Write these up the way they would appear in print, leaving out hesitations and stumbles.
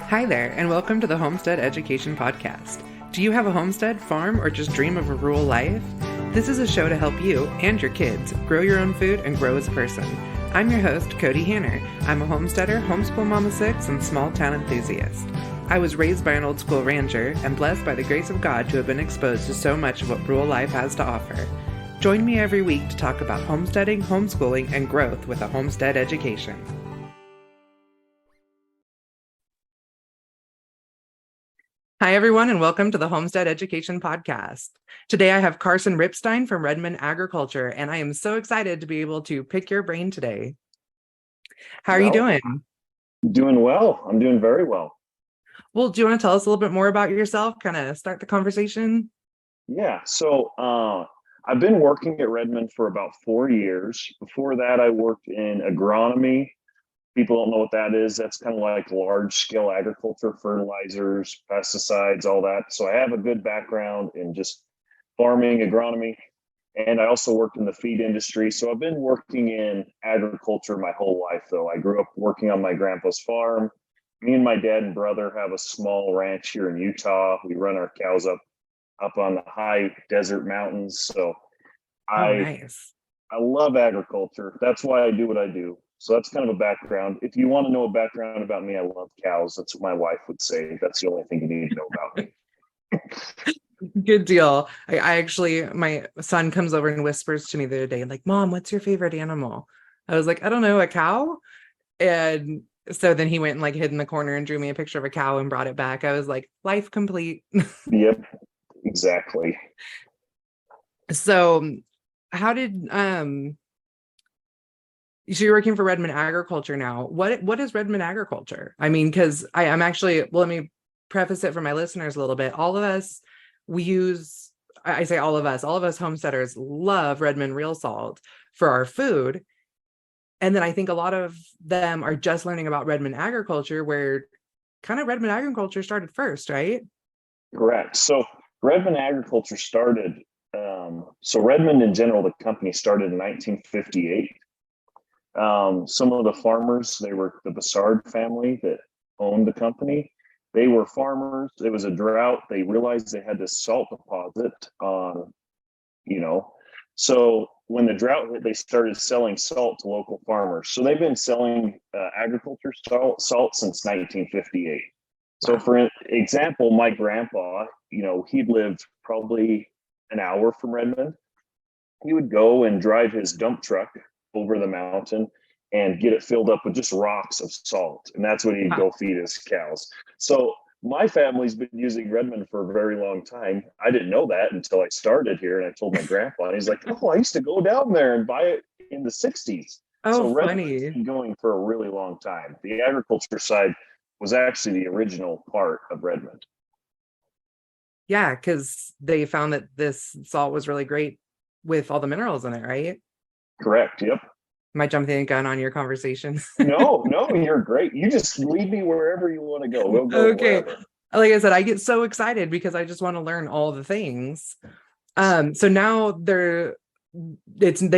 Hi there, and welcome to the Homestead Education Podcast. Do you have a homestead, farm, or just dream of a rural life? This is a show to help you and your kids grow your own food and grow as a person. I'm your host, Kody Hanner. I'm a homesteader, homeschool mama 6, and small town enthusiast. I was raised by an old school rancher and blessed by the grace of God to have been exposed to so much of what rural life has to offer. Join me every week to talk about homesteading, homeschooling, and growth with a homestead education. Hi, everyone, and welcome to the Homestead Education Podcast. Today, I have Karson Rippstein from Redmond Agriculture, and I am so excited to be able to pick your brain today. How are you doing? Doing well. I'm doing very well. Well, do you want to tell us a little bit more about yourself? Kind of start the conversation? Yeah. I've been working at Redmond for about 4 years. Before that, I worked in agronomy. People don't know what that is. That's kind of like large scale agriculture, fertilizers, pesticides, all that. So I have a good background in just farming, agronomy. And I also worked in the feed industry. So I've been working in agriculture my whole life, though. I grew up working on my grandpa's farm. Me and my dad and brother have a small ranch here in Utah. We run our cows up on the high desert mountains. So Nice. I love agriculture. That's why I do what I do. So that's kind of a background. If you want to know a background about me, I love cows. That's what my wife would say. That's the only thing you need to know about me. Good deal. I actually, my son comes over and whispers to me the other day, like, Mom, what's your favorite animal? I was like, I don't know, a cow? And so then he went and like hid in the corner and drew me a picture of a cow and brought it back. I was like, life complete. Yep, exactly. So how did so you're working for Redmond Agriculture now. What is Redmond Agriculture? I mean, because I'm actually, well, let me preface it for my listeners a little bit. All of us, I say all of us homesteaders love Redmond real salt for our food. And then I think a lot of them are just learning about Redmond Agriculture, where kind of Redmond Agriculture started first, right? Correct. So Redmond Agriculture started, Redmond in general, the company started in 1958. Some of the farmers, they were the Bassard family that owned the company. They were farmers. There was a drought. They realized they had this salt deposit on, so when the drought hit, they started selling salt to local farmers. So they've been selling agriculture salt since 1958. Wow. So for example, my grandpa, he'd lived probably an hour from Redmond. He would go and drive his dump truck over the mountain and get it filled up with just rocks of salt. And that's what he'd go feed his cows. So my family's been using Redmond for a very long time. I didn't know that until I started here, and I told my grandpa, and he's like, oh, I used to go down there and buy it in the 60s. Oh, so Redmond's been going for a really long time. The agriculture side was actually the original part of Redmond. Yeah, because they found that this salt was really great with all the minerals in it, right? Correct. Yep. Am I jumping the gun on your conversation? No, you're great. You just lead me wherever you want to go. We'll go okay. wherever. Like I said, I get so excited because I just want to learn all the things. So now they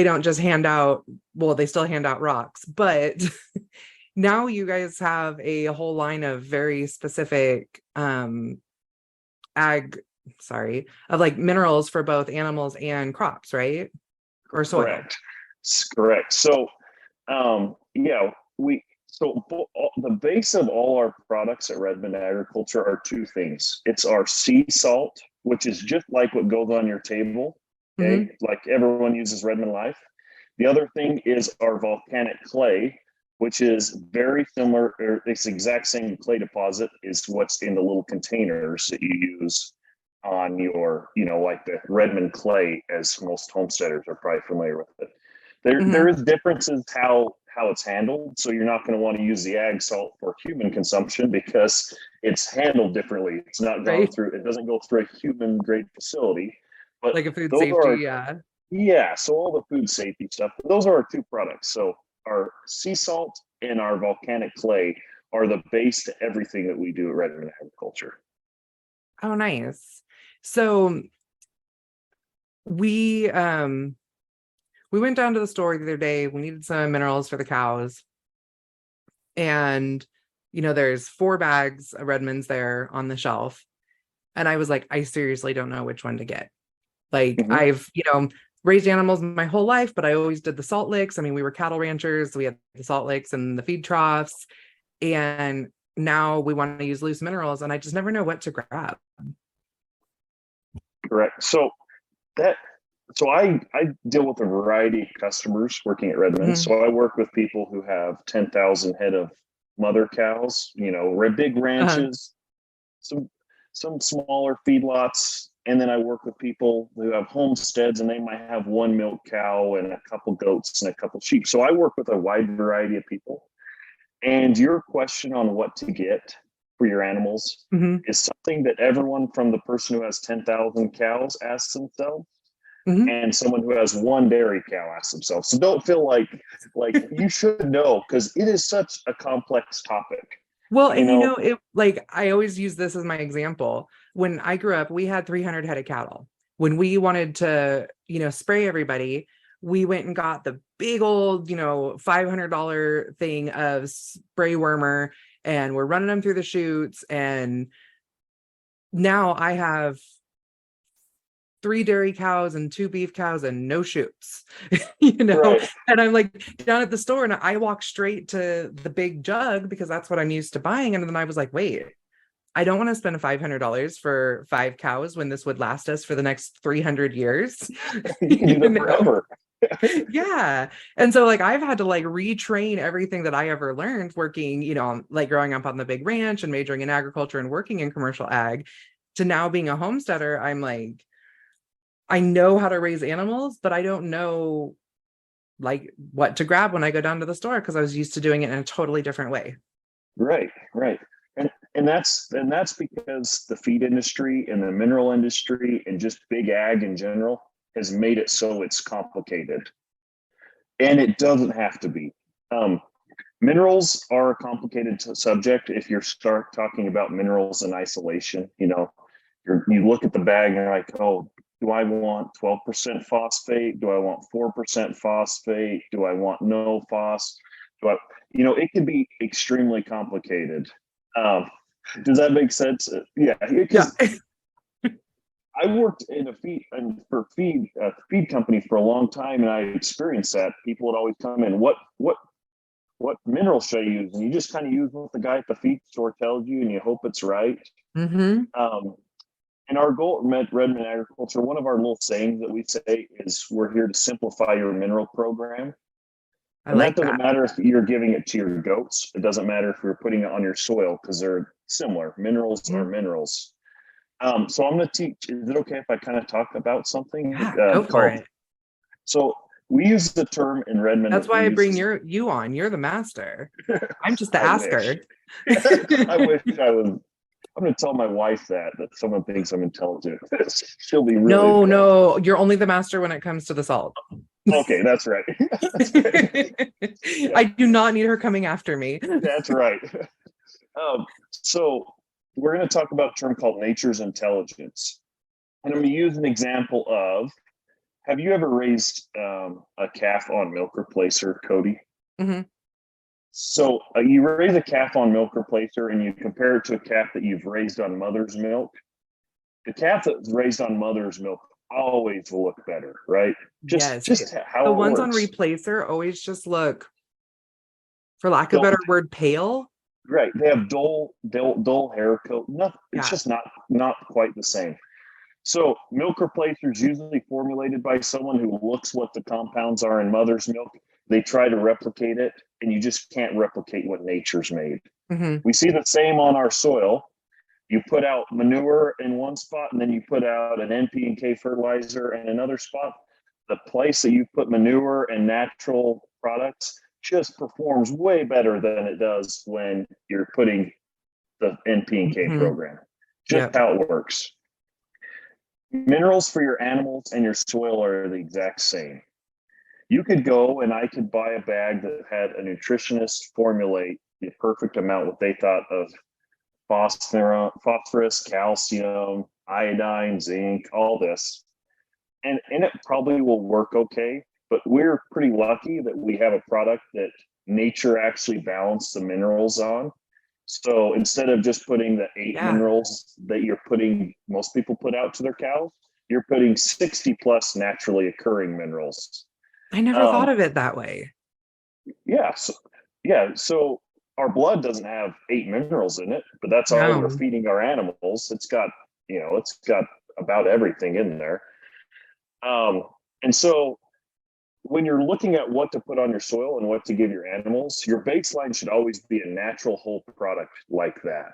don't just hand out, well, they still hand out rocks, but now you guys have a whole line of very specific of like minerals for both animals and crops, right? Or soil. Correct. So, the base of all our products at Redmond Agriculture are two things. It's our sea salt, which is just like what goes on your table. Okay. Mm-hmm. Like everyone uses Redmond Life. The other thing is our volcanic clay, which is very similar, or it's the exact same clay deposit is what's in the little containers that you use on your, like the Redmond clay, as most homesteaders are probably familiar with it. There is differences how it's handled. So you're not going to want to use the ag salt for human consumption because it's handled differently. It's not gone through, it doesn't go through a human grade facility. But like a food safety, Yeah, so all the food safety stuff. Those are our two products. So our sea salt and our volcanic clay are the base to everything that we do at Redmond Agriculture. Oh, nice. So we went down to the store the other day. We needed some minerals for the cows. And there's 4 bags of Redmonds there on the shelf. And I was like, I seriously don't know which one to get. Like Mhm. I've, raised animals my whole life, but I always did the salt licks. I mean, we were cattle ranchers. We had the salt licks and the feed troughs. And now we want to use loose minerals, and I just never know what to grab. Correct. So I deal with a variety of customers working at Redmond. Mm-hmm. So I work with people who have 10,000 head of mother cows, big Uh-huh. ranches, some some smaller feedlots, and then I work with people who have homesteads and they might have one milk cow and a couple goats and a couple sheep. So I work with a wide variety of people. And your question on what to get for your animals Mm-hmm. is something that everyone from the person who has 10,000 cows asks themselves, Mm-hmm. and someone who has one dairy cow asks themselves. So don't feel like you should know, because it is such a complex topic. Well, You and know, it, like I always use this as my example. When I grew up, we had 300 head of cattle. When we wanted to, spray everybody, we went and got the big old, $500 thing of spray wormer, and we're running them through the chutes. And now I have 3 dairy cows and 2 beef cows and no chutes, right. and I'm like down at the store and I walk straight to the big jug because that's what I'm used to buying. And then I was like, wait, I don't want to spend $500 for 5 cows when this would last us for the next 300 years. You can do you that know? forever. Yeah. And so like I've had to like retrain everything that I ever learned working, like growing up on the big ranch and majoring in agriculture and working in commercial ag, to now being a homesteader. I'm like, I know how to raise animals, but I don't know like what to grab when I go down to the store because I was used to doing it in a totally different way. Right, right. And that's because the feed industry and the mineral industry and just big ag in general has made it so it's complicated. And it doesn't have to be. Um, Minerals are a complicated subject if you start talking about minerals in isolation. You look at the bag and you're like, oh, do I want 12% phosphate? Do I want 4% phosphate? Do I want no phos? Do I, it can be extremely complicated. Um, does that make sense? Yeah, Yeah. because I worked in for feed company for a long time, and I experienced that. People would always come in, what mineral should I use? And you just kind of use what the guy at the feed store tells you, and you hope it's right. Mm-hmm. Um, and our goal at Redmond Agriculture, one of our little sayings that we say is, we're here to simplify your mineral program. I And that like doesn't that. matter if you're giving it to your goats. It doesn't matter if you're putting it on your soil, because they're similar. Minerals are Mhm. minerals. So I'm going to teach. Is it okay if I kind of talk about something Yeah, go for called? it. So we use the term in Redmond That's that why we I bring use. you on. You're the master. I'm just the I wish. asker. I wish I was. I'm going to tell my wife that someone thinks I'm intelligent. She'll be really No, impressed. no, you're only the master when it comes to the salt. Okay, that's right. That's right. Yeah, I do not need her coming after me. that's right. So we're going to talk about a term called nature's intelligence. And I'm going to use an example of, have you ever raised a calf on milk replacer, Kody? Hmm. So you raise a calf on milk replacer and you compare it to a calf that you've raised on mother's milk. The calf that's raised on mother's milk always will look better, right? Just Yes. just The how it ones on works. replacer always just look, for lack of a Dull, better word, pale. right? They have dull hair coat. Nothing. It's Yeah. just not quite the same. So milk replacer is usually formulated by someone who looks what the compounds are in mother's milk. They try to replicate it, and you just can't replicate what nature's made. Hmm. We see the same on our soil. You put out manure in one spot, and then you put out an NP and K fertilizer in another spot. The place that you put manure and natural products just performs way better than it does when you're putting the NP and K Hmm. program. Just Yep. how it works. Minerals for your animals and your soil are the exact same. You could go and I could buy a bag that had a nutritionist formulate the perfect amount, what they thought of phosphorus, calcium, iodine, zinc, all this. And it probably will work okay, but we're pretty lucky that we have a product that nature actually balanced the minerals on. So instead of just putting the 8 Yeah. minerals that most people put out to their cows, you're putting 60 plus naturally occurring minerals. I never thought Um, of it that way. yeah. So our blood doesn't have 8 minerals in it, but that's all we're No. feeding our animals. It's got about everything in there. Um, and so when you're looking at what to put on your soil and what to give your animals, your baseline should always be a natural whole product like that.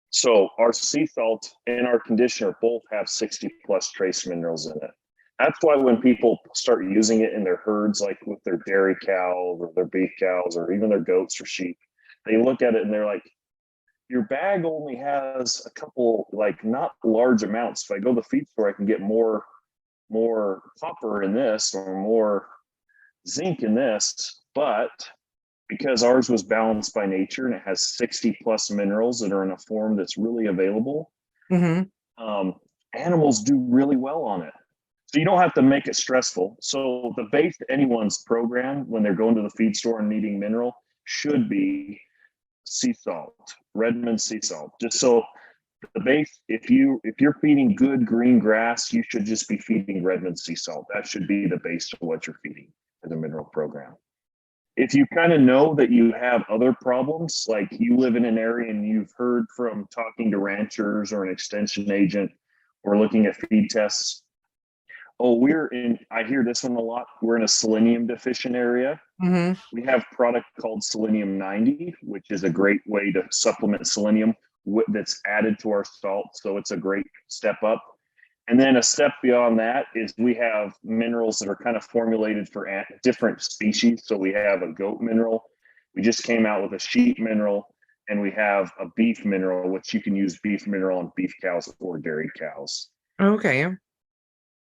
So our sea salt and our conditioner both have 60 plus trace minerals in it. That's why when people start using it in their herds, like with their dairy cows or their beef cows or even their goats or sheep, they look at it and they're like, your bag only has a couple, like not large amounts. If I go to the feed store, I can get more copper in this or more zinc in this, but because ours was balanced by nature and it has 60 plus minerals that are in a form that's really available, Mm-hmm. um, animals do really well on it. So you don't have to make it stressful. So the base to anyone's program when they're going to the feed store and needing mineral should be sea salt, Redmond sea salt. Just so the base, if you're feeding good green grass, you should just be feeding Redmond sea salt. That should be the base of what you're feeding for the mineral program. If you kind of know that you have other problems, like you live in an area and you've heard from talking to ranchers or an extension agent or looking at feed tests, I hear this one a lot. We're in a selenium deficient area. Mm-hmm. We have a product called Selenium 90, which is a great way to supplement selenium that's added to our salt. So it's a great step up. And then a step beyond that is we have minerals that are kind of formulated for different species. So we have a goat mineral. We just came out with a sheep mineral, and we have a beef mineral, which you can use beef mineral on beef cows or dairy cows. Okay.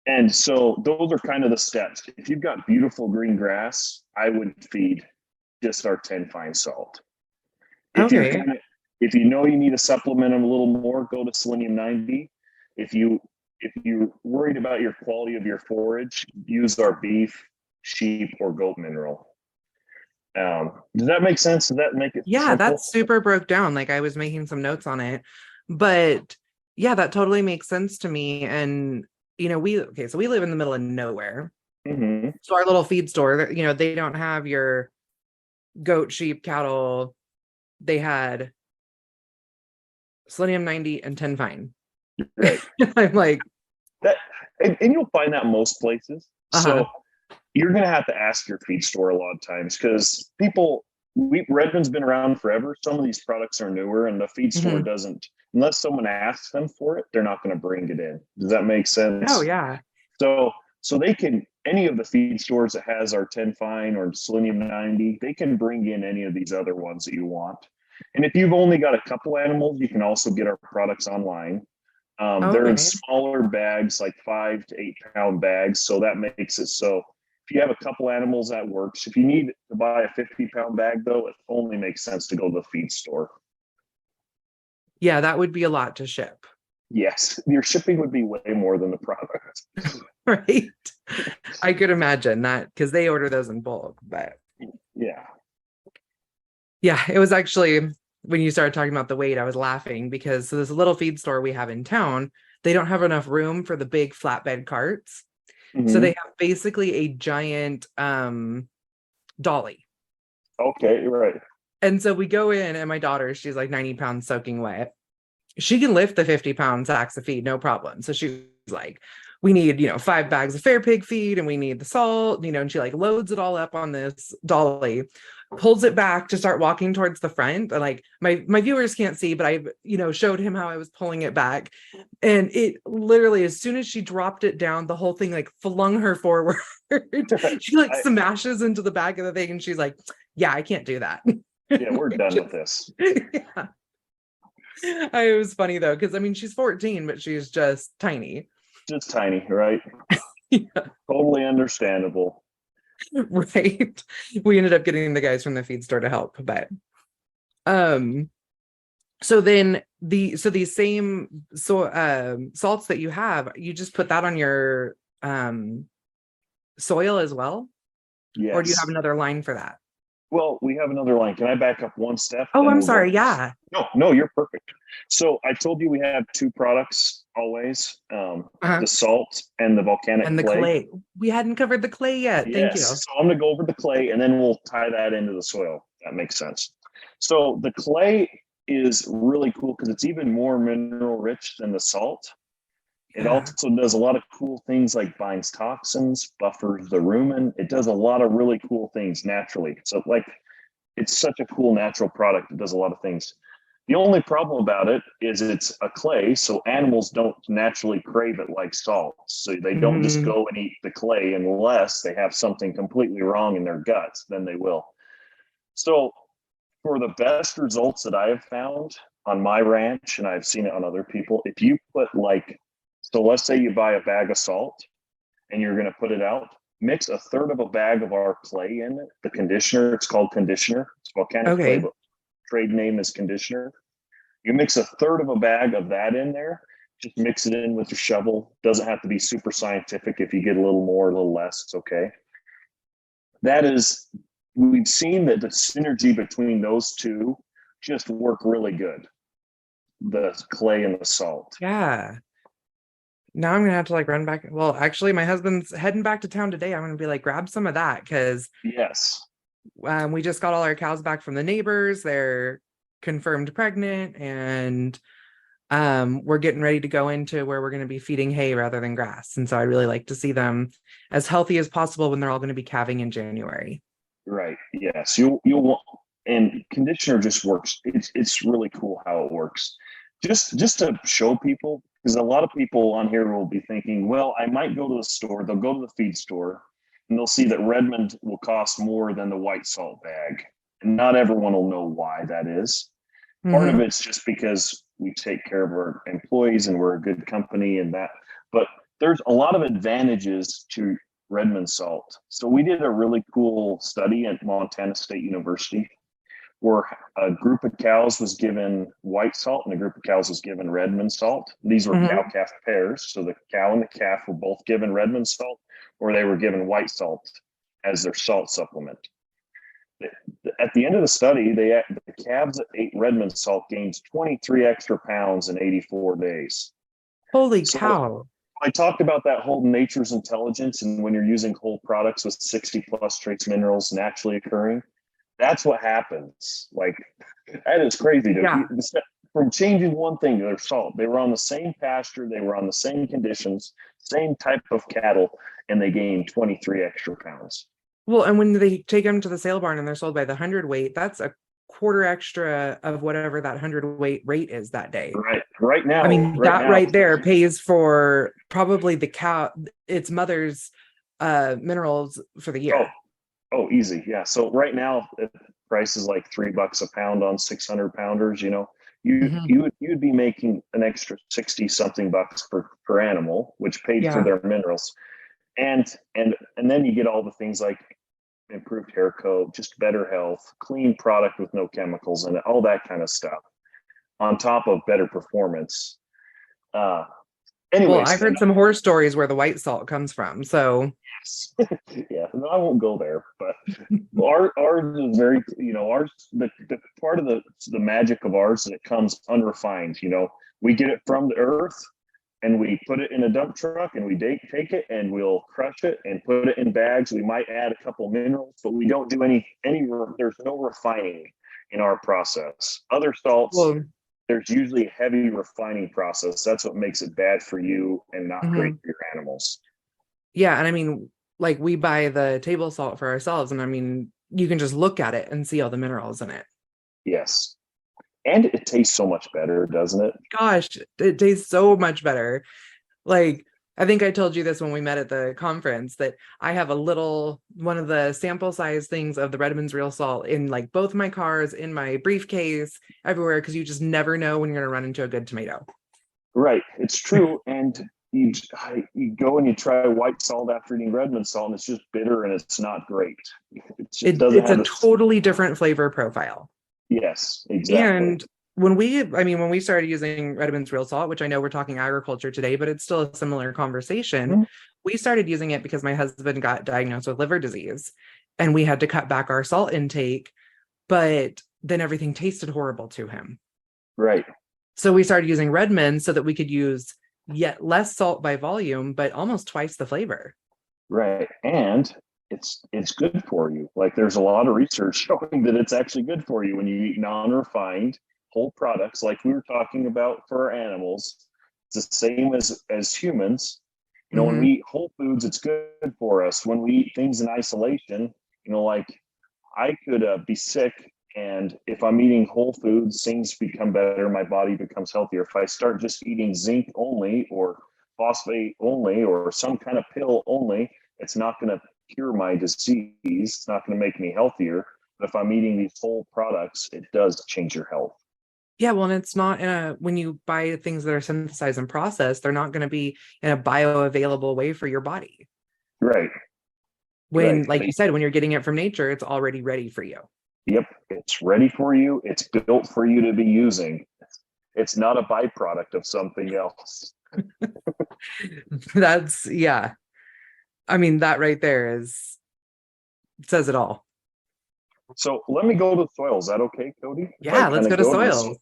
And so those are kind of the steps. If you've got beautiful green grass, I would feed just our 10 fine salt. Okay. If you know you need to supplement them a little more, go to Selenium 90. If you're worried about your quality of your forage, use our beef, sheep, or goat mineral. Does that make sense? Does that make it Yeah, simple? that's super broke down. Like I was making some notes on it, but yeah, that totally makes sense to me. And so we live in the middle of nowhere. Mm-hmm. So our little feed store, they don't have your goat, sheep, cattle. They had Selenium 90 and 10 fine. Right. I'm like, That and you'll find that most places. uh-huh. So you're going to have to ask your feed store a lot of times because Redmond's been around forever. Some of these products are newer, and the feed store Mm-hmm. doesn't, unless someone asks them for it, they're not going to bring it in. Does that make Oh sense? yeah. So any of the feed stores that has our 10 fine or Selenium 90, they can bring in any of these other ones that you want. And if you've only got a couple animals, you can also get our products online. They're in Okay. smaller bags, like 5 to 8 pound bags. So that makes it so if you have a couple animals, that works. If you need to buy a 50-pound bag, though, it only makes sense to go to the feed store. Yeah, that would be a lot to ship. Yes, your shipping would be way more than the product. Right. I could imagine that because they order those in bulk. But Yeah. yeah, it was actually when you started talking about the weight, I was laughing because this little feed store we have in town, they don't have enough room for the big flatbed carts. So they Mm-hmm. have basically a giant dolly. Okay, right. And so we go in, and my daughter, she's like 90 pounds soaking wet. She can lift the 50-pound sacks of feed, no problem. So she's like, we need, 5 bags of fair pig feed, and we need the salt, and she like loads it all up on this dolly, pulls it back to start walking towards the front. And like my viewers can't see, but I, showed him how I was pulling it back. And it literally, as soon as she dropped it down, the whole thing like flung her forward. She like smashes into the back of the thing, and she's like, yeah, I can't do that. Yeah, we're done with this. Yeah. It was funny though, because I mean she's 14, but she's just tiny. Just tiny, right? Yeah. Totally understandable. Right. We ended up getting the guys from the feed store to help, but so then these same salts that you have, you just put that on your soil as well? Yes. Or do you have another line for that? Well, we have another line. Can I back up one step? Oh, Then I'm we'll go. sorry. Yeah. No, you're perfect. So I told you we have two products always, Uh-huh. the salt and the volcanic And the clay. clay. We hadn't covered the clay yet. Thank Yes. you. So I'm going to go over the clay and then we'll tie that into the soil. That makes sense. So the clay is really cool because it's even more mineral rich than the salt. It Yeah. also does a lot of cool things like binds toxins, buffers the rumen. It does a lot of really cool things naturally. So like it's such a cool natural product. It does a lot of things. The only problem about it is it's a clay, so animals don't naturally crave it like salt. So they don't just Mhm. go and eat the clay unless they have something completely wrong in their guts, then they will. So for the best results that I have found on my ranch, and I've seen it on other people, if you put like, so let's say you buy a bag of salt and you're going to put it out, mix a third of a bag of our clay in it, the conditioner. It's called conditioner. It's volcanic clay, Okay. but trade name is conditioner. You mix a third of a bag of that in there, just mix it in with your shovel. Doesn't have to be super scientific. If you get a little more, a little less, it's okay. That is, we've seen that the synergy between those two just work really good. The clay and the salt. Yeah. Now I'm gonna have to like run back. Well, actually, my husband's heading back to town today. I'm gonna be like, grab some of that because Yes. we just got all our cows back from the neighbors. They're confirmed pregnant, and we're getting ready to go into where we're going to be feeding hay rather than grass. And so I really like to see them as healthy as possible when they're all going to be calving in January. Right. Yes. You'll want, and conditioner just works. It's really cool how it works. Just to show people, because a lot of people on here will be thinking, well, I might go to the store. They'll go to the feed store, and they'll see that Redmond will cost more than the white salt bag, and not everyone will know why that is. Part of Mm-hmm. it's just because we take care of our employees and we're a good company and that, but there's a lot of advantages to Redmond salt. So we did a really cool study at Montana State University where a group of cows was given white salt and a group of cows was given Redmond salt. These were Mm-hmm. cow calf pairs. So the cow and the calf were both given Redmond salt or they were given white salt as their salt supplement. At the end of the study, the calves that ate Redmond salt gained 23 extra pounds in 84 days. Holy So cow. I talked about that whole nature's intelligence, and when you're using whole products with 60 plus trace minerals naturally occurring, that's what happens. Like that is crazy. Yeah. From changing one thing to their salt, they were on the same pasture, they were on the same conditions, same type of cattle, and they gained 23 extra pounds. Well, and when they take them to the sale barn and they're sold by the 100 weight, that's a quarter extra of whatever that 100 weight rate is that day. Right now, I mean, that right there pays for probably the cow, its mother's minerals for the year. Oh, easy. Yeah. So right now, the price is like $3 a pound on 600 pounders. You know, you'd be making an extra 60 something bucks per animal, which paid for Yeah. their minerals. And then you get all the things like improved hair coat, just better health, clean product with no chemicals in it, all that kind of stuff on top of better performance. Uh, Well, anyways, I've heard some horror stories where the white salt comes from. So yeah, no, I won't go there, but ours is very, ours, the part of the magic of ours is it comes unrefined. We get it from the earth and we put it in a dump truck and we take it and we'll crush it and put it in bags. We might add a couple minerals, but we don't do any, there's no refining in our process. Other salts, well, there's usually a heavy refining process. That's what makes it bad for you and not great for your animals. Yeah. And I mean, like we buy the table salt for ourselves. And I mean, you can just look at it and see all the minerals in it. Yes. And it tastes so much better, doesn't it? Gosh, it tastes so much better. Like, I think I told you this when we met at the conference that I have one of the sample size things of the Redmond's real salt in like both my cars, in my briefcase, everywhere, because you just never know when you're going to run into a good tomato. Right. It's true. And you go and you try white salt after eating Redmond salt, and it's just bitter and it's not great. It's a totally different flavor profile. Yes, exactly. And when we started using Redmond's real salt, which I know we're talking agriculture today, but it's still a similar conversation. We started using it because my husband got diagnosed with liver disease. and we had to cut back our salt intake, but then everything tasted horrible to him. Right. So we started using Redmond so that we could use yet less salt by volume, but almost twice the flavor. Right. And it's good for you. Like there's a lot of research showing that it's actually good for you when you eat non-refined whole products like we were talking about for our animals. It's the same as humans. You know, when we eat whole foods, it's good for us. When we eat things in isolation, you know, like I could be sick, and if I'm eating whole foods, things become better. My body becomes healthier. If I start just eating zinc only or phosphate only or some kind of pill only, it's not going to cure my disease. It's not going to make me healthier. But if I'm eating these whole products, it does change your health. Yeah, well, and it's not when you buy things that are synthesized and processed, they're not going to be in a bioavailable way for your body. Right. When, Right. like you said, when you're getting it from nature, it's already ready for you. Yep. It's ready for you. It's built for you to be using. It's not a byproduct of something else. That's, yeah. I mean, that right there says it all. So let me go to soil. Is that okay, Kody? Yeah, let's go to soils.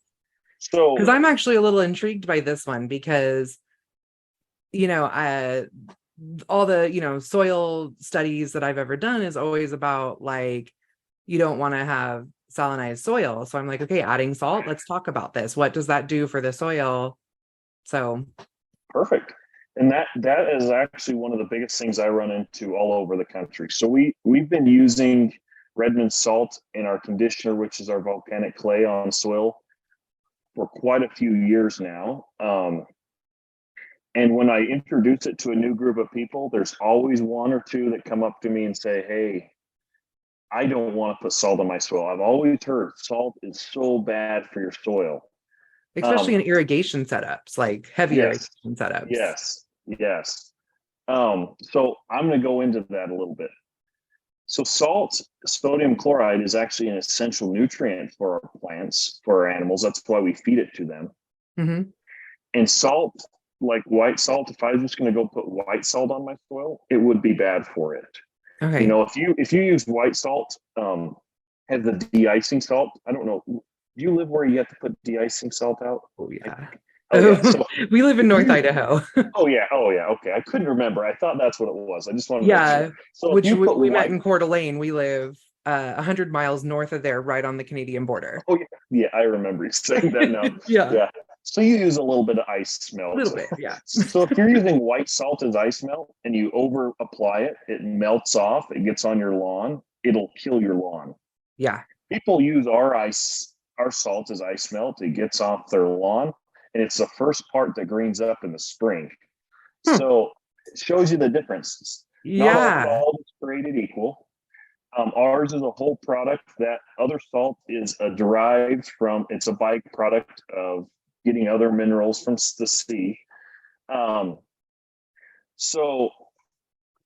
So, because I'm actually a little intrigued by this one because, you know, all the, soil studies that I've ever done is always about like, you don't want to have salinized soil. So I'm like, okay, adding salt, let's talk about this. What does that do for the soil? So perfect. And that is actually one of the biggest things I run into all over the country. So we've been using Redmond salt in our conditioner, which is our volcanic clay on soil, for quite a few years now. And when I introduce it to a new group of people, there's always one or two that come up to me and say, hey, I don't want to put salt on my soil. I've always heard salt is so bad for your soil. especially in irrigation setups, like heavy irrigation setups. Yes. So I'm going to go into that a little bit. So salt, sodium chloride, is actually an essential nutrient for our plants, for our animals. That's why we feed it to them. Mm-hmm. And salt, like white salt, if I was just going to go put white salt on my soil, it would be bad for it. Okay. You know, if you use white salt, have the de-icing salt. I don't know. Do you live where you have to put de-icing salt out? Oh yeah. So we live in North Idaho. Oh yeah. Okay. I couldn't remember. I thought that's what it was. I just wanted to make sure. So which we met in Coeur d'Alene. We live 100 miles north of there, right on the Canadian border. Oh yeah. I remember you saying that now. Yeah. So you use a little bit of ice melt. A little bit, yeah. So if you're using white salt as ice melt and you over apply it, it melts off, it gets on your lawn, it'll kill your lawn. Yeah. People use our salt as ice melt, it gets off their lawn, and it's the first part that greens up in the spring. So it shows you the difference. Not all is created equal. Ours is a whole product. That other salt is derived from, it's a byproduct of getting other minerals from the sea. So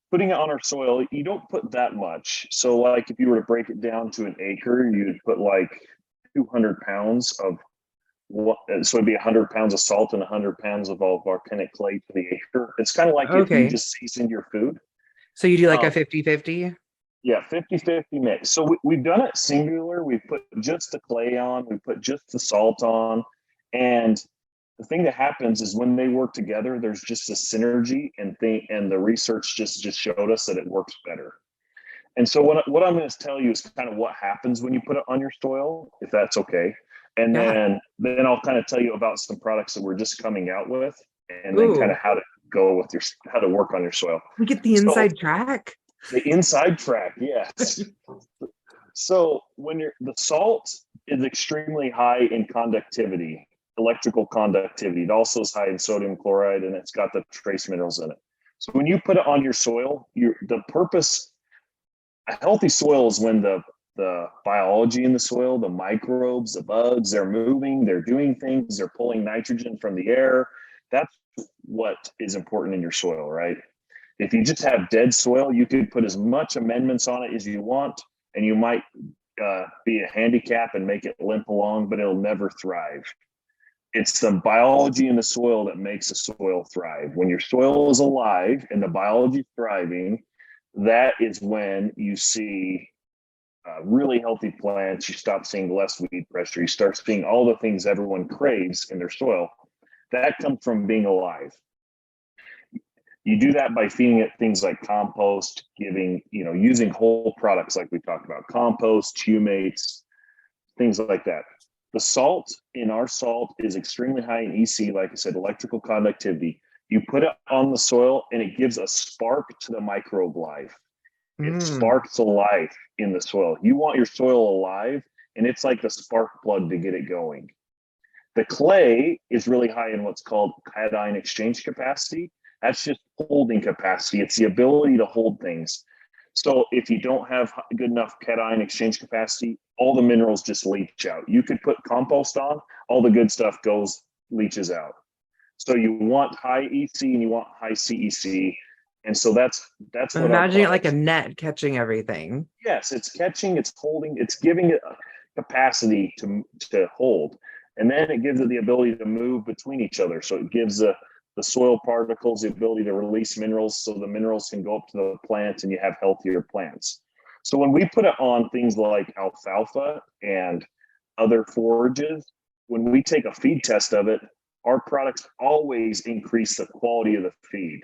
putting it on our soil, you don't put that much. So like if you were to break it down to an acre, you'd put like 200 pounds of what, so it'd be 100 pounds of salt and 100 pounds of volcanic clay to the acre. It's kind of like if you just seasoned your food. So you do like a 50-50? Yeah, 50-50 mix. So we've done it singular. We put just the clay on, we put just the salt on. And the thing that happens is when they work together, there's just a synergy, and the research just showed us that it works better. And so what I'm going to tell you is kind of what happens when you put it on your soil, if that's okay. And then I'll kind of tell you about some products that we're just coming out with, and then kind of how to how to work on your soil. We get the inside track. The inside track, yes. So the salt is extremely high in conductivity, electrical conductivity. It also is high in sodium chloride, and it's got the trace minerals in it. So when you put it on your soil, a healthy soil is when the biology in the soil, the microbes, the bugs, they're moving, they're doing things, they're pulling nitrogen from the air. That's what is important in your soil, right? If you just have dead soil, you could put as much amendments on it as you want, and you might be a handicap and make it limp along, but it'll never thrive. It's the biology in the soil that makes the soil thrive. When your soil is alive and the biology is thriving, that is when you see really healthy plants. You stop seeing less weed pressure. You start seeing all the things everyone craves in their soil. That comes from being alive. You do that by feeding it things like compost, using whole products like we talked about, compost, humates, things like that. The salt in our salt is extremely high in EC, like I said, electrical conductivity. You put it on the soil and it gives a spark to the microbe life. It sparks a life in the soil. You want your soil alive, and it's like the spark plug to get it going. The clay is really high in what's called cation exchange capacity. That's just holding capacity. It's the ability to hold things. So if you don't have good enough cation exchange capacity, all the minerals just leach out. You could put compost on, all the good stuff leaches out. So you want high EC and you want high CEC. And so that's I'm what imagining it like a net catching everything. Yes, it's catching, it's holding, it's giving it capacity to hold. And then it gives it the ability to move between each other. So it gives the soil particles the ability to release minerals so the minerals can go up to the plant and you have healthier plants. So when we put it on things like alfalfa and other forages, when we take a feed test of it, our products always increase the quality of the feed.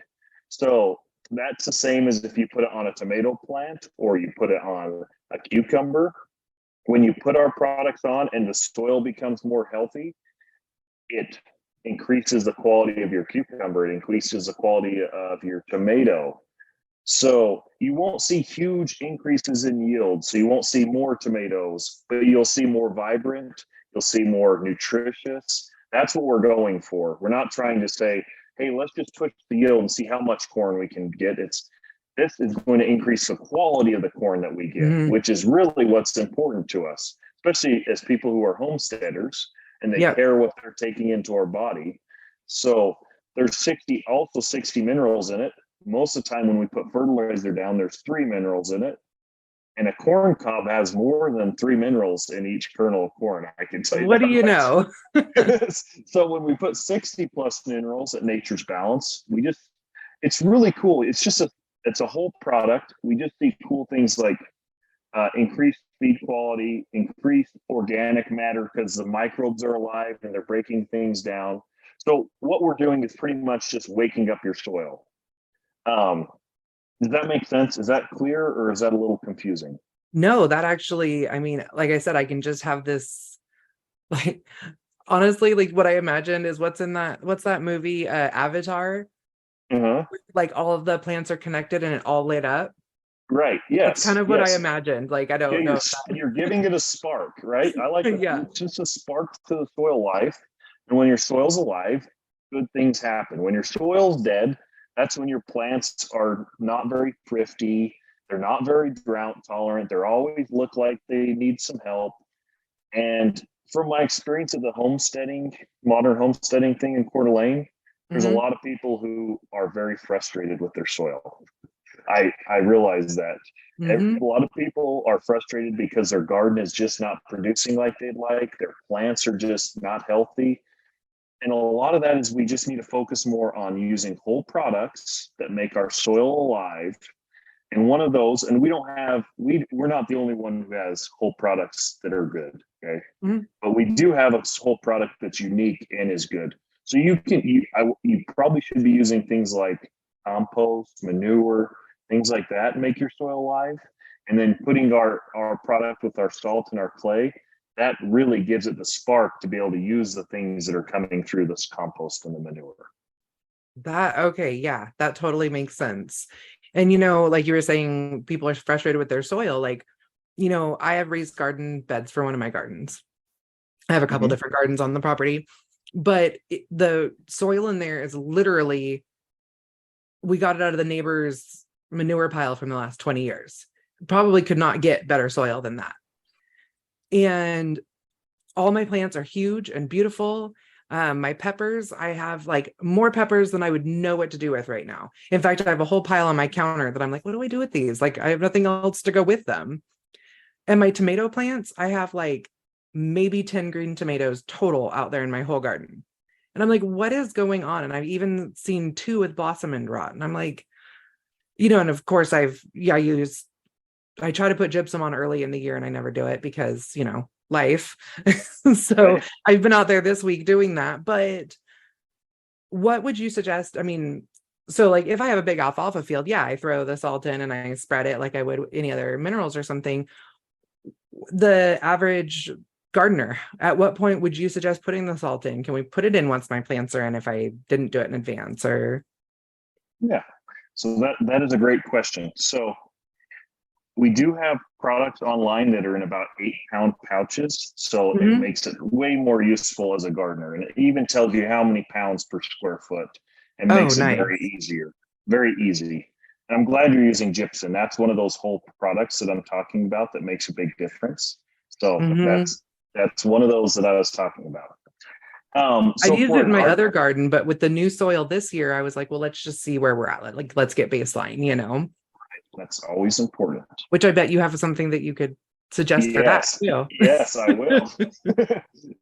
So that's the same as if you put it on a tomato plant or you put it on a cucumber. When you put our products on and the soil becomes more healthy, it increases the quality of your cucumber. It increases the quality of your tomato. So you won't see huge increases in yield. So you won't see more tomatoes, but you'll see more vibrant. You'll see more nutritious. That's what we're going for. We're not trying to say, hey, let's just twist the yield and see how much corn we can get. This is going to increase the quality of the corn that we get, which is really what's important to us, especially as people who are homesteaders and they care what they're taking into our body. So there's 60 minerals in it. Most of the time when we put fertilizer down, there's 3 minerals in it. And a corn cob has more than 3 minerals in each kernel of corn. I can tell you. What do you know? So when we put 60 plus minerals at nature's balance, it's really cool. It's a whole product. We just see cool things like increased feed quality, increased organic matter because the microbes are alive and they're breaking things down. So what we're doing is pretty much just waking up your soil. Does that make sense? Is that clear or is that a little confusing? No, that actually, I mean, like I said, I can just have this, like, honestly, like what I imagined is what's that movie, Avatar? Like all of the plants are connected and it all lit up. Right. Yes. That's kind of what I imagined. Like, I don't know. You're giving it a spark, right? I like it's just a spark to the soil life. And when your soil's alive, good things happen. When your soil's dead, that's when your plants are not very thrifty. They're not very drought tolerant. They always look like they need some help. And from my experience of the modern homesteading thing in Coeur d'Alene, there's a lot of people who are very frustrated with their soil. I realize that. A lot of people are frustrated because their garden is just not producing like they'd like. Their plants are just not healthy. And a lot of that is we just need to focus more on using whole products that make our soil alive. And one of those, and we're not the only one who has whole products that are good. Okay. But we do have a whole product that's unique and is good. So you probably should be using things like compost, manure, things like that, make your soil alive. And then putting our product with our salt and our clay, that really gives it the spark to be able to use the things that are coming through this compost and the manure. That totally makes sense. And, like you were saying, people are frustrated with their soil. Like, I have raised garden beds for one of my gardens. I have a couple different gardens on the property, but the soil in there is literally, we got it out of the neighbor's manure pile from the last 20 years. Probably could not get better soil than that. And all my plants are huge and beautiful. My peppers, I have like more peppers than I would know what to do with right now. In fact, I have a whole pile on my counter that I'm like, what do I do with these? Like, I have nothing else to go with them. And my tomato plants, I have like maybe 10 green tomatoes total out there in my whole garden. And I'm like, what is going on? And I've even seen 2 with blossom end rot. And I'm like, And of course I try to put gypsum on early in the year and I never do it because, life. So Right. I've been out there this week doing that. But what would you suggest? I mean, so like if I have a big alfalfa field, yeah, I throw the salt in and I spread it like I would any other minerals or something. The average gardener, at what point would you suggest putting the salt in? Can we put it in once my plants are in if I didn't do it in advance? Or Yeah. So that is a great question. So we do have products online that are in about 8-pound pouches. So it Mhm. makes it way more useful as a gardener. And it even tells you how many pounds per square foot and Oh, makes it nice. very easy. And I'm glad you're using gypsum. That's one of those whole products that I'm talking about that makes a big difference. So Hmm. that's one of those that I was talking about. I've So used for it a in my garden, other garden, but with the new soil this year, I was like, well, let's just see where we're at. Like, let's get baseline, that's always important. which I bet you have something that you could suggest for that Yes, too. yes, I will.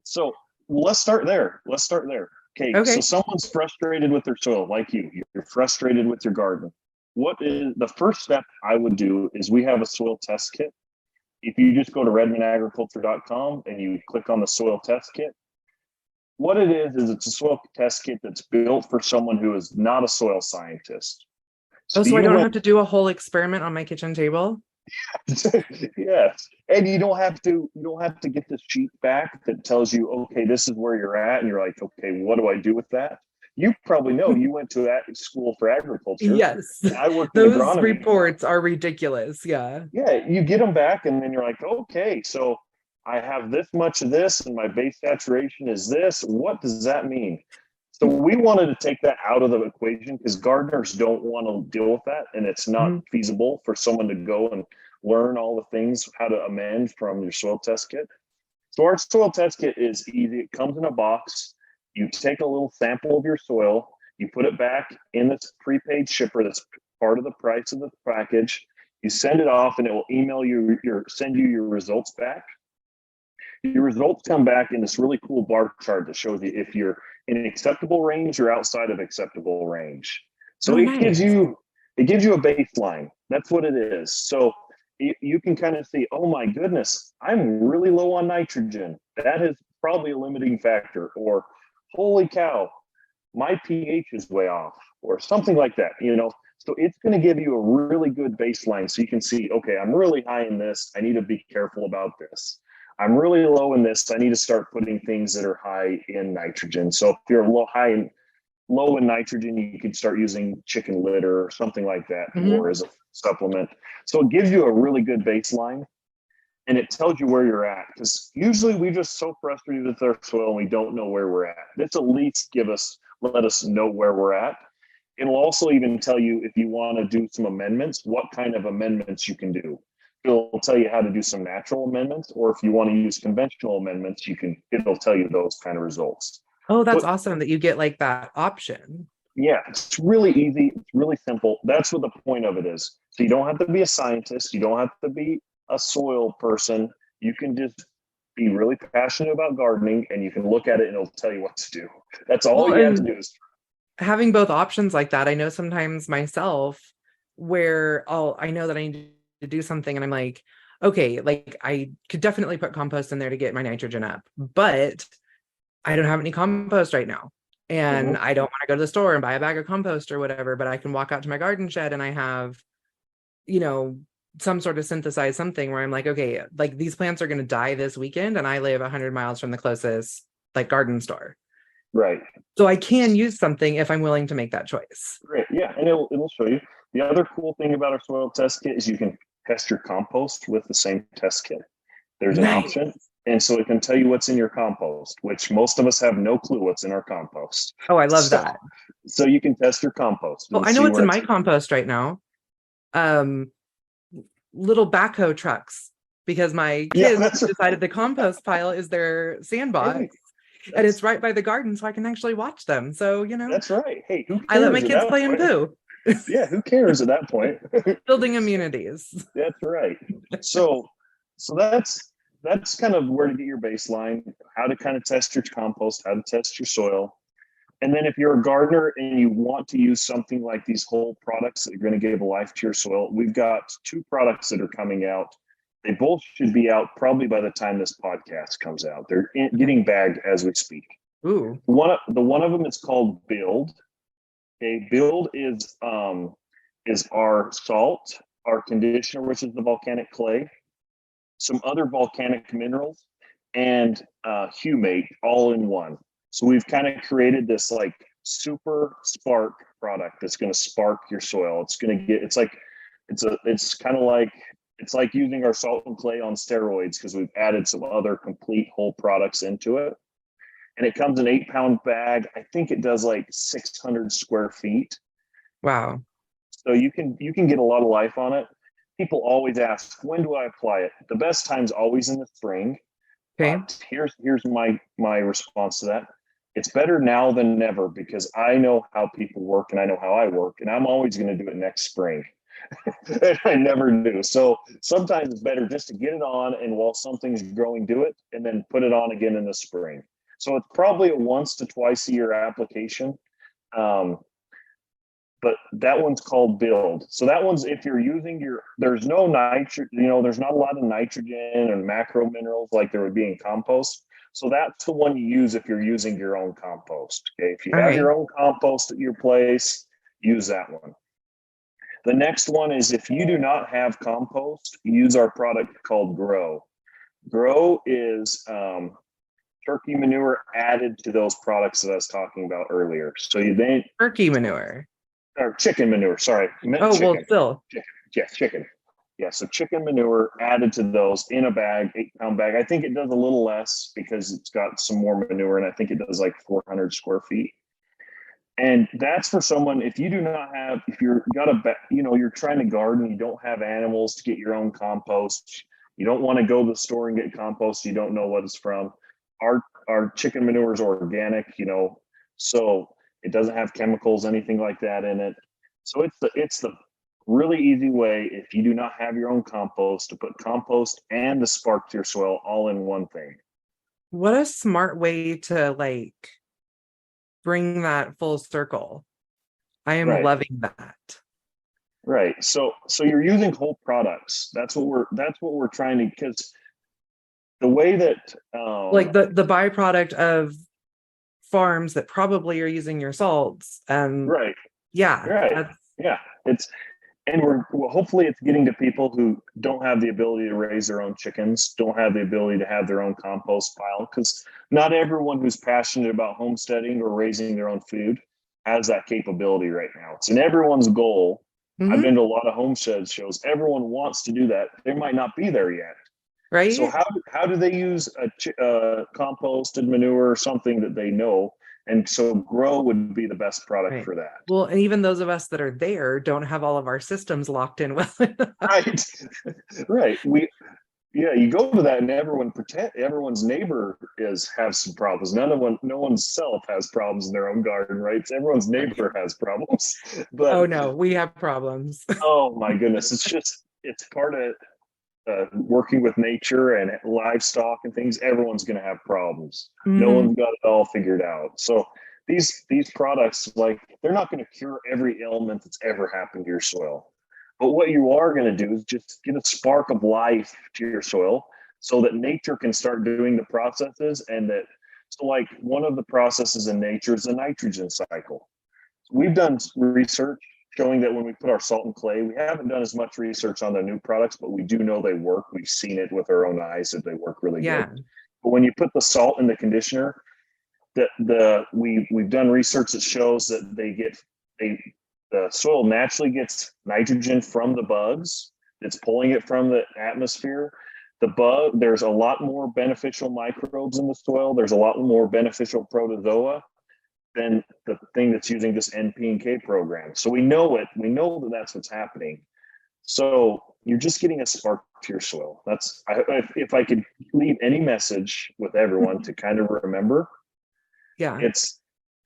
So let's start there. Let's start there. Okay, so Okay. someone's frustrated with their soil, like you. You're frustrated with your garden. What is the first step I would do is we have a soil test kit. If you just go to redmondagriculture.com and you click on the soil test kit, what it is it's a soil test kit that's built for someone who is not a soil scientist. Oh, So so I you don't will have to do a whole experiment on my kitchen table? yes, and you don't have to get this sheet back that tells you, okay, this is where you're at, and you're like, okay, what do I do with that? You probably know you went to that school for agriculture, Yes. and I worked in Those agronomy. reports are ridiculous. Yeah. Yeah, you get them back, and then you're like, okay, so I have this much of this, and my base saturation is this. What does that mean? So we wanted to take that out of the equation because gardeners don't want to deal with that, and it's not Mhm. feasible for someone to go and learn all the things how to amend from your soil test kit. So our soil test kit is easy. It comes in a box. You take a little sample of your soil, you put it back in this prepaid shipper that's part of the price of the package. You send it off, and it will email you send you your results back. Your results come back in this really cool bar chart that shows you if you're in acceptable range or outside of acceptable range. So Oh, it gives nice. you it gives you a baseline. That's what it is. So you can kind of see, oh my goodness, I'm really low on nitrogen. That is probably a limiting factor. Or holy cow, my pH is way off, or something like that. So it's going to give you a really good baseline so you can see, okay, I'm really high in this. I need to be careful about this. I'm really low in this. I need to start putting things that are high in nitrogen. So if you're low in nitrogen, you could start using chicken litter or something like that, Hmm. or as a supplement. So it gives you a really good baseline, and it tells you where you're at. Because usually we just so frustrated with our soil and we don't know where we're at. This at least let us know where we're at. It'll also even tell you if you want to do some amendments, what kind of amendments you can do. It'll tell you how to do some natural amendments, or if you want to use conventional amendments, it'll tell you those kind of results. Oh, that's So awesome that you get like that option. yeah, it's really easy. It's really simple. That's what the point of it is. So you don't have to be a scientist. You don't have to be a soil person. You can just be really passionate about gardening, and you can look at it and it'll tell you what to do. That's all Well, you have to and do is having both options like that, I know sometimes myself where I know that I need to do something and I'm like, okay, like I could definitely put compost in there to get my nitrogen up, but I don't have any compost right now. And Mhm. I don't want to go to the store and buy a bag of compost or whatever, but I can walk out to my garden shed and I have, you know, some sort of synthesized something where I'm like, okay, like these plants are going to die this weekend and I live 100 miles from the closest like garden store. Right. So I can use something if I'm willing to make that choice. Great. Yeah, and it'll show you. The other cool thing about our soil test kit is you can test your compost with the same test kit. There's an Nice. option. And so it can tell you what's in your compost, which most of us have no clue what's in our compost. Oh, I love So that. so you can test your compost Well, and I know see what's where in it's my compost right now. Um, Little backhoe trucks because my yeah, kids that's decided the compost pile is their hey, sandbox and it's that's right by the garden so I can actually watch them. So, that's right. Hey, who I let my cares at kids that play in point? poo, Yeah, who cares at that point? building immunities. That's right. So so that's kind of where to get your baseline, how to kind of test your compost, how to test your soil. And then if you're a gardener and you want to use something like these whole products that are going to give life to your soil, we've got two products that are coming out. They both should be out probably by the time this podcast comes out. They're getting bagged as we speak. Ooh. One of them is called Build. Okay, Build is our salt, our conditioner, which is the volcanic clay, some other volcanic minerals, and humate all in one. So we've kind of created this like super spark product that's going to spark your soil. It's going to get, it's kind of like, it's like using our salt and clay on steroids because we've added some other complete whole products into it. And it comes in 8-pound bag. I think it does like 600 square feet. Wow. So you can get a lot of life on it. People always ask, when do I apply it? The best time's always in the spring. Okay. But here's my response to that. It's better now than never because I know how people work and I know how I work, and I'm always going to do it next spring. And I never do. So sometimes it's better just to get it on, and while something's growing, do it, and then put it on again in the spring. So it's probably a once to twice a year application. But that one's called Build. So that one's if you're using there's no nitrogen, there's not a lot of nitrogen and macro minerals like there would be in compost. So that's the one you use if you're using your own compost. Okay. If you have your own compost at your place, use that one. The next one is if you do not have compost, use our product called Grow. Grow is turkey manure added to those products that I was talking about earlier. So Turkey manure. Or chicken manure, sorry. Oh, chicken. well, still. Chicken. Yeah, chicken. Yeah, so chicken manure added to those in a bag, 8-pound bag. I think it does a little less because it's got some more manure, and I think it does like 400 square feet. And that's for someone, if you do not have, if you're got you're trying to garden, you don't have animals to get your own compost, you don't want to go to the store and get compost, you don't know what it's from. Our chicken manure is organic, so it doesn't have chemicals, anything like that in it. So it's the really easy way, if you do not have your own compost, to put compost and the spark to your soil all in one thing. What a smart way to bring that full circle. I am loving that. Right. So you're using whole products. That's what we're trying to, because the way that like the byproduct of farms that probably are using your salts and right. Yeah. Hopefully it's getting to people who don't have the ability to raise their own chickens, don't have the ability to have their own compost pile, because not everyone who's passionate about homesteading or raising their own food has that capability right now. It's in everyone's goal. Mm-hmm. I've been to a lot of homestead shows. Everyone wants to do that. They might not be there yet. Right. So how do they use a composted manure or something that they know? And so Grow would be the best product for that. Well, and even those of us that are there don't have all of our systems locked in well enough. Right. You go to that and everyone's neighbor has some problems. No one's self has problems in their own garden, right? So everyone's neighbor has problems. But oh no, we have problems. Oh my goodness. It's part of working with nature and livestock and things. Everyone's going to have problems. Mm-hmm. No one's got it all figured out. So these products, they're not going to cure every ailment that's ever happened to your soil. But what you are going to do is just get a spark of life to your soil so that nature can start doing the processes. One of the processes in nature is the nitrogen cycle. We've done research showing that when we put our salt and clay, we haven't done as much research on the new products, but we do know they work. We've seen it with our own eyes that they work really good. But when you put the salt in the conditioner, we've done research that shows that the soil naturally gets nitrogen from the bugs. It's pulling it from the atmosphere. There's a lot more beneficial microbes in the soil. There's a lot more beneficial protozoa than the thing that's using this NP and K program. So we know it. We know that that's what's happening. So you're just getting a spark to your soil. If I could leave any message with everyone to kind of remember, it's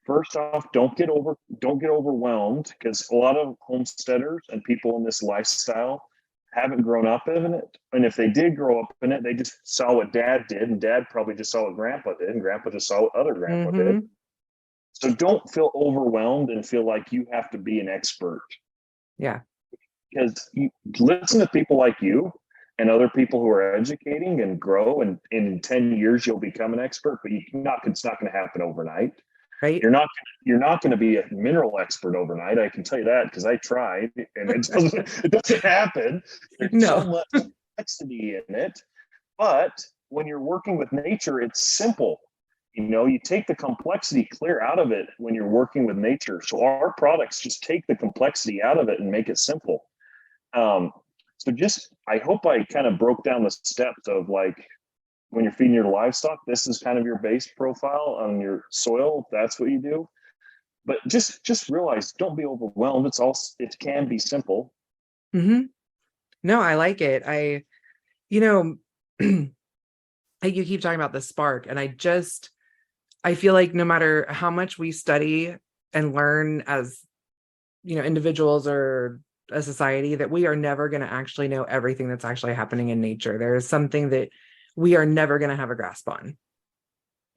first off, don't get overwhelmed, because a lot of homesteaders and people in this lifestyle haven't grown up in it. And if they did grow up in it, they just saw what dad did, and dad probably just saw what grandpa did, and grandpa just saw what other grandpa did. So don't feel overwhelmed and feel like you have to be an expert, Yeah. because you listen to people like you and other people who are educating and grow, and in 10 years you'll become an expert, but it's not going to happen overnight. Right. You're not going to be a mineral expert overnight. I can tell you that because I tried, and it doesn't happen. There's so No. much complexity in it. But when you're working with nature, it's simple. You take the complexity clear out of it when you're working with nature. So our products just take the complexity out of it and make it simple. Um, I hope I kind of broke down the steps of, like, when you're feeding your livestock, this is kind of your base profile on your soil. That's what you do. But just realize, don't be overwhelmed. It can be simple. Mm-hmm. No, I like it. You know, you keep talking about the spark, and I feel like no matter how much we study and learn as, individuals or a society, that we are never going to actually know everything that's actually happening in nature. There is something that we are never going to have a grasp on.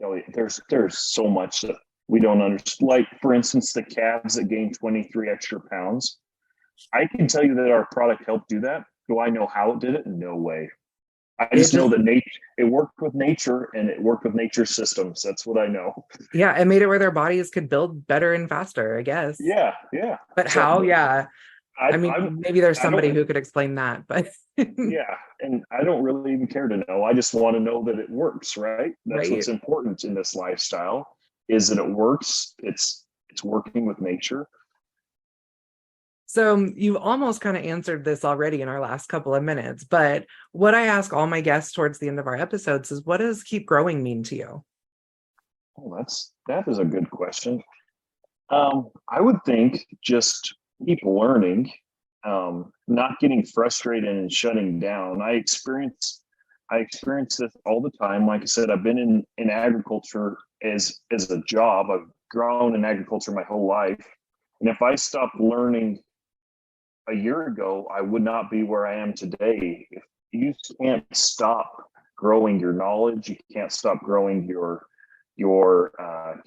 There's so much that we don't understand. Like, for instance, the calves that gain 23 extra pounds. I can tell you that our product helped do that. Do I know how it did it? No way. I just know that it worked with nature, and it worked with nature's systems. That's what I know. Yeah, it made it where their bodies could build better and faster, I guess. Yeah. But how? Yeah. I Maybe there's somebody who could explain that, but yeah, and I don't really even care to know. I just want to know that it works, right? That's right. what's important in this lifestyle, is that it works. It's working with nature. So you've almost kind of answered this already in our last couple of minutes, but what I ask all my guests towards the end of our episodes is, what does keep growing mean to you? Oh, that is a good question. I would think just keep learning, not getting frustrated and shutting down. I experience this all the time. Like I said, I've been in agriculture as a job. I've grown in agriculture my whole life. And if I stopped learning a year ago, I would not be where I am today. If you can't stop growing your knowledge, you can't stop growing your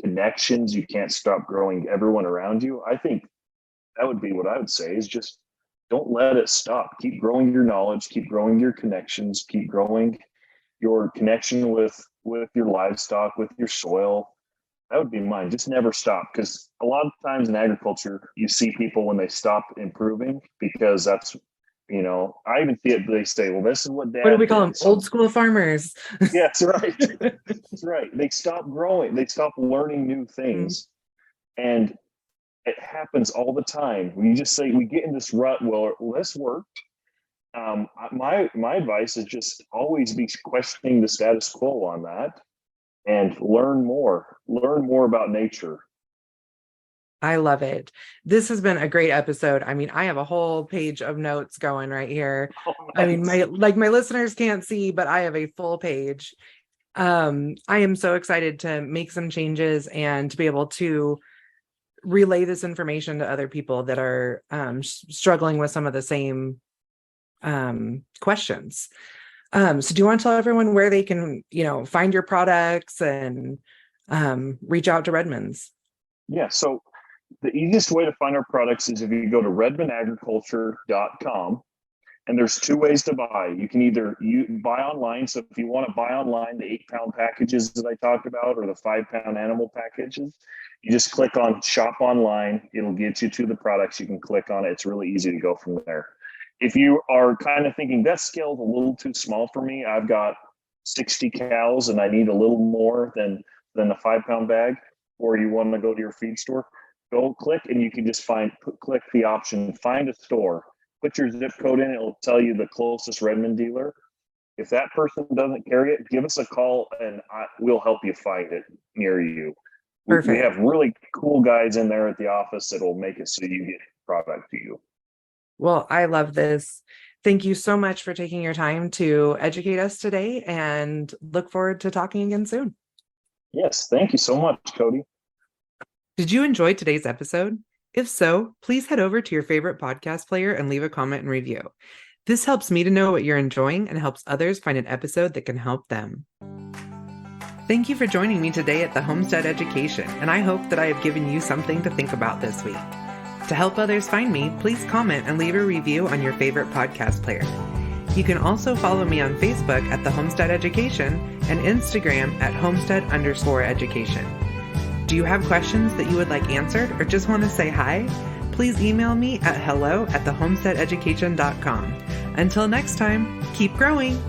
connections, you can't stop growing everyone around you. I think that would be what I would say, is just don't let it stop. Keep growing your knowledge, keep growing your connections, keep growing your connection with your livestock, with your soil. That would be mine. Just never stop, because a lot of times in agriculture, you see people when they stop improving, because that's, I even see it. They say, well, this is what dad What do we call them? did. Old school farmers. Yeah, that's right. That's right. They stop growing. They stop learning new things. And it happens all the time. We just say, we get in this rut. Well, this worked. My advice is just always be questioning the status quo on that, and learn more about nature. I love it. This has been a great episode. I mean, I have a whole page of notes going right here. Oh, nice. I mean, my listeners can't see, but I have a full page. I am so excited to make some changes and to be able to relay this information to other people that are struggling with some of the same questions. So do you want to tell everyone where they can, find your products and reach out to Redmond's? Yeah. So the easiest way to find our products is if you go to redmondagriculture.com, and there's two ways to buy. You can either buy online. So if you want to buy online, the 8-pound packages that I talked about, or the 5-pound animal packages, you just click on shop online. It'll get you to the products. You can click on it. It's really easy to go from there. If you are kind of thinking that scale's a little too small for me, I've got 60 cows and I need a little more than a 5-pound bag, or you want to go to your feed store, go click, and you can just click the option, find a store, put your zip code in, it'll tell you the closest Redmond dealer. If that person doesn't carry it, give us a call and we'll help you find it near you. Perfect. We have really cool guys in there at the office that will make it so you get product to you. Well, I love this. Thank you so much for taking your time to educate us today, and look forward to talking again soon. Yes, thank you so much, Kody. Did you enjoy today's episode? If so, please head over to your favorite podcast player and leave a comment and review. This helps me to know what you're enjoying and helps others find an episode that can help them. Thank you for joining me today at the Homestead Education, and I hope that I have given you something to think about this week. To help others find me, please comment and leave a review on your favorite podcast player. You can also follow me on Facebook at the Homestead Education and Instagram at homestead_education. Do you have questions that you would like answered or just want to say hi? Please email me at hello@thehomesteadeducation.com. Until next time, keep growing!